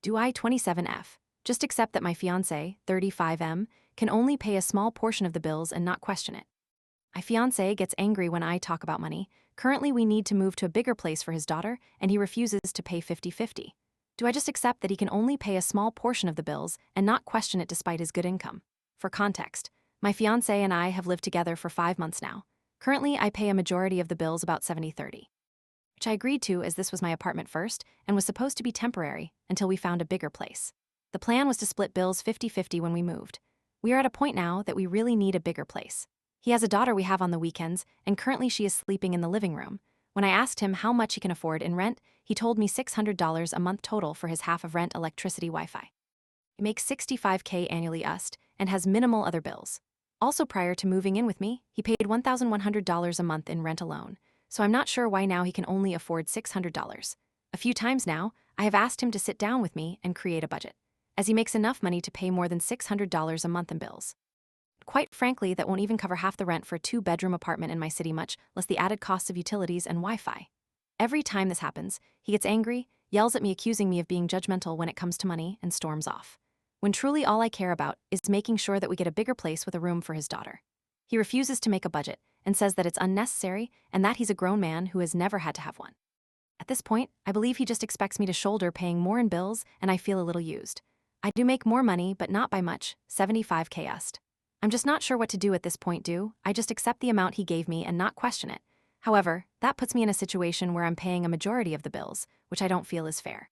Do I 27F? Just accept that my fiancé, 35M, can only pay a small portion of the bills and not question it. My fiancé gets angry when I talk about money. Currently, we need to move to a bigger place for his daughter, and he refuses to pay 50-50. Do I just accept that he can only pay a small portion of the bills and not question it despite his good income? For context, my fiancé and I have lived together for 5 months now. Currently, I pay a majority of the bills, about 70-30, which I agreed to as this was my apartment first and was supposed to be temporary until we found a bigger place. The plan was to split bills 50-50 when we moved. We are at a point now that we really need a bigger place. He has a daughter we have on the weekends, and currently she is sleeping in the living room. When I asked him how much he can afford in rent, he told me $600 a month total for his half of rent, electricity, Wi-Fi. He makes $65K annually and has minimal other bills. Also, prior to moving in with me, he paid $1,100 a month in rent alone, so I'm not sure why now he can only afford $600. A few times now, I have asked him to sit down with me and create a budget, as he makes enough money to pay more than $600 a month in bills. Quite frankly, that won't even cover half the rent for a 2-bedroom apartment in my city, much less the added costs of utilities and Wi-Fi. Every time this happens, he gets angry, yells at me, accusing me of being judgmental when it comes to money, and storms off, when truly all I care about is making sure that we get a bigger place with a room for his daughter. He refuses to make a budget and says that it's unnecessary and that he's a grown man who has never had to have one. At this point, I believe he just expects me to shoulder paying more in bills, and I feel a little used. I do make more money, but not by much, 75K. I'm just not sure what to do at this point. Do I just accept the amount he gave me and not question it? However, that puts me in a situation where I'm paying a majority of the bills, which I don't feel is fair.